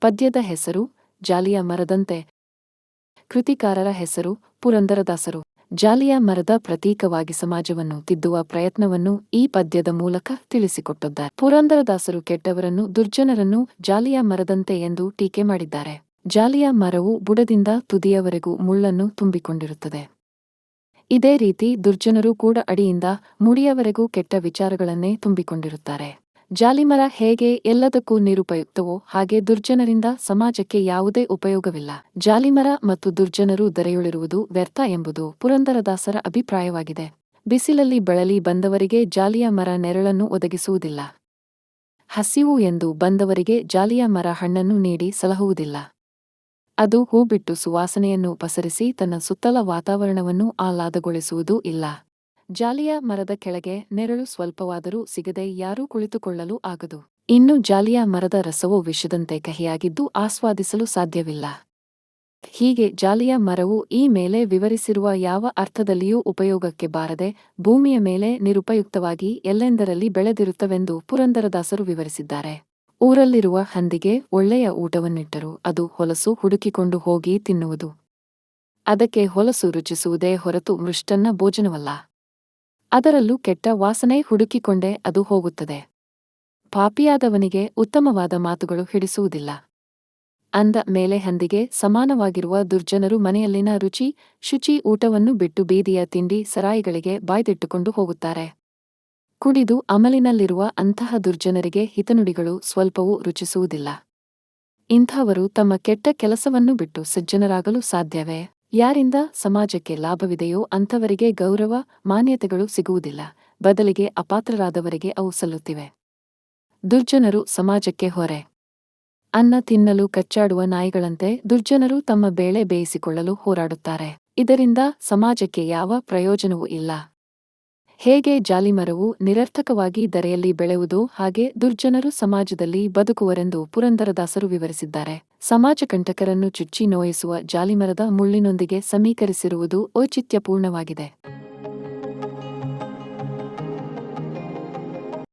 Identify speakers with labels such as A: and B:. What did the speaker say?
A: ಪದ್ಯದ ಹೆಸರು ಜಾಲಿಯ ಮರದಂತೆ. ಕೃತಿಕಾರರ ಹೆಸರು ಪುರಂದರದಾಸರು. ಜಾಲಿಯ ಮರದ ಪ್ರತೀಕವಾಗಿ ಸಮಾಜವನ್ನು ತಿದ್ದುವ ಪ್ರಯತ್ನವನ್ನು ಈ ಪದ್ಯದ ಮೂಲಕ ತಿಳಿಸಿಕೊಟ್ಟಿದ್ದಾರೆ. ಪುರಂದರದಾಸರು ಕೆಟ್ಟವರನ್ನು, ದುರ್ಜನರನ್ನು ಜಾಲಿಯ ಮರದಂತೆ ಎಂದು ಟೀಕೆ ಮಾಡಿದ್ದಾರೆ. ಜಾಲಿಯ ಮರವು ಬುಡದಿಂದ ತುದಿಯವರೆಗೂ ಮುಳ್ಳನ್ನು ತುಂಬಿಕೊಂಡಿರುತ್ತದೆ. ಇದೇ ರೀತಿ ದುರ್ಜನರು ಕೂಡ ಅಡಿಯಿಂದ ಮುಡಿಯವರೆಗೂ ಕೆಟ್ಟ ವಿಚಾರಗಳನ್ನೇ ತುಂಬಿಕೊಂಡಿರುತ್ತಾರೆ. ಜಾಲಿಮರ ಹೇಗೆ ಎಲ್ಲದಕ್ಕೂ ನಿರುಪಯುಕ್ತವೋ ಹಾಗೆ ದುರ್ಜನರಿಂದ ಸಮಾಜಕ್ಕೆ ಯಾವುದೇ ಉಪಯೋಗವಿಲ್ಲ. ಜಾಲಿಮರ ಮತ್ತು ದುರ್ಜನರು ದರೆಯುಳಿರುವುದು ವ್ಯರ್ಥ ಎಂಬುದು ಪುರಂದರದಾಸರ ಅಭಿಪ್ರಾಯವಾಗಿದೆ. ಬಿಸಿಲಲ್ಲಿ ಬಳಲಿ ಬಂದವರಿಗೆ ಜಾಲಿಯ ಮರ ನೆರಳನ್ನು ಒದಗಿಸುವುದಿಲ್ಲ. ಹಸಿವು ಎಂದು ಬಂದವರಿಗೆ ಜಾಲಿಯ ಮರ ಹಣ್ಣನ್ನು ನೀಡಿ ಸಲಹುವುದಿಲ್ಲ. ಅದು ಹೂ ಬಿಟ್ಟು ಸುವಾಸನೆಯನ್ನು ಪಸರಿಸಿ ತನ್ನ ಸುತ್ತಲ ವಾತಾವರಣವನ್ನು ಆಹ್ಲಾದಗೊಳಿಸುವುದೂ ಇಲ್ಲ. ಜಾಲಿಯ ಮರದ ಕೆಳಗೆ ನೆರಳು ಸ್ವಲ್ಪವಾದರೂ ಸಿಗದೆ ಯಾರೂ ಕುಳಿತುಕೊಳ್ಳಲು ಆಗದು. ಇನ್ನು ಜಾಲಿಯ ಮರದ ರಸವು ವಿಷದಂತೆ ಕಹಿಯಾಗಿದ್ದು ಆಸ್ವಾದಿಸಲು ಸಾಧ್ಯವಿಲ್ಲ. ಹೀಗೆ ಜಾಲಿಯ ಮರವು ಈ ಮೇಲೆ ವಿವರಿಸಿರುವ ಯಾವ ಅರ್ಥದಲ್ಲಿಯೂ ಉಪಯೋಗಕ್ಕೆ ಬಾರದೆ ಭೂಮಿಯ ಮೇಲೆ ನಿರುಪಯುಕ್ತವಾಗಿ ಎಲ್ಲೆಂದರಲ್ಲಿ ಬೆಳೆದಿರುತ್ತವೆಂದು ಪುರಂದರದಾಸರು ವಿವರಿಸಿದ್ದಾರೆ. ಊರಲ್ಲಿರುವ ಹಂದಿಗೆ ಒಳ್ಳೆಯ ಊಟವನ್ನಿಟ್ಟರೂ ಅದು ಹೊಲಸು ಹುಡುಕಿಕೊಂಡು ಹೋಗಿ ತಿನ್ನುವುದು. ಅದಕ್ಕೆ ಹೊಲಸು ರುಚಿಸುವುದೇ ಹೊರತು ಮೃಷ್ಟನ್ನ ಭೋಜನವಲ್ಲ. ಅದರಲ್ಲೂ ಕೆಟ್ಟ ವಾಸನೆ ಹುಡುಕಿಕೊಂಡೇ ಅದು ಹೋಗುತ್ತದೆ. ಪಾಪಿಯಾದವನಿಗೆ ಉತ್ತಮವಾದ ಮಾತುಗಳು ಹಿಡಿಸುವುದಿಲ್ಲ. ಅಂದ ಮೇಲೆ ಹಂದಿಗೆ ಸಮಾನವಾಗಿರುವ ದುರ್ಜನರು ಮನೆಯಲ್ಲಿನ ರುಚಿ ಶುಚಿ ಊಟವನ್ನು ಬಿಟ್ಟು ಬೀದಿಯ ತಿಂಡಿ ಸರಾಯಿಗಳಿಗೆ ಬಾಯ್ದಿಟ್ಟುಕೊಂಡು ಹೋಗುತ್ತಾರೆ. ಕುಡಿದು ಅಮಲಿನಲ್ಲಿರುವ ಅಂತಹ ದುರ್ಜನರಿಗೆ ಹಿತನುಡಿಗಳು ಸ್ವಲ್ಪವೂ ರುಚಿಸುವುದಿಲ್ಲ. ಇಂಥವರು ತಮ್ಮ ಕೆಟ್ಟ ಕೆಲಸವನ್ನು ಬಿಟ್ಟು ಸಜ್ಜನರಾಗಲು ಸಾಧ್ಯವೇ? ಯಾರಿಂದ ಸಮಾಜಕ್ಕೆ ಲಾಭವಿದೆಯೋ ಅಂಥವರಿಗೆ ಗೌರವ ಮಾನ್ಯತೆಗಳು ಸಿಗುವುದಿಲ್ಲ. ಬದಲಿಗೆ ಅಪಾತ್ರರಾದವರಿಗೆ ಅವು ಸಲ್ಲುತ್ತಿವೆ. ದುರ್ಜನರು ಸಮಾಜಕ್ಕೆ ಹೊರೆ. ಅನ್ನ ತಿನ್ನಲು ಕಚ್ಚಾಡುವ ನಾಯಿಗಳಂತೆ ದುರ್ಜನರು ತಮ್ಮ ಬೇಳೆ ಬೇಯಿಸಿಕೊಳ್ಳಲು ಹೋರಾಡುತ್ತಾರೆ. ಇದರಿಂದ ಸಮಾಜಕ್ಕೆ ಯಾವ ಪ್ರಯೋಜನವೂ ಇಲ್ಲ. ಹೇಗೆ ಜಾಲಿಮರವು ನಿರರ್ಥಕವಾಗಿ ಧರೆಯಲ್ಲಿ ಬೆಳೆಯುವುದೋ ಹಾಗೆ ದುರ್ಜನರು ಸಮಾಜದಲ್ಲಿ ಬದುಕುವರೆಂದು ಪುರಂದರದಾಸರು ವಿವರಿಸಿದ್ದಾರೆ. ಸಮಾಜಕಂಟಕರನ್ನು ಚುಚ್ಚಿ ನೋಯಿಸುವ ಜಾಲಿಮರದ ಮುಳ್ಳಿನೊಂದಿಗೆ ಸಮೀಕರಿಸಿರುವುದು ಔಚಿತ್ಯಪೂರ್ಣವಾಗಿದೆ.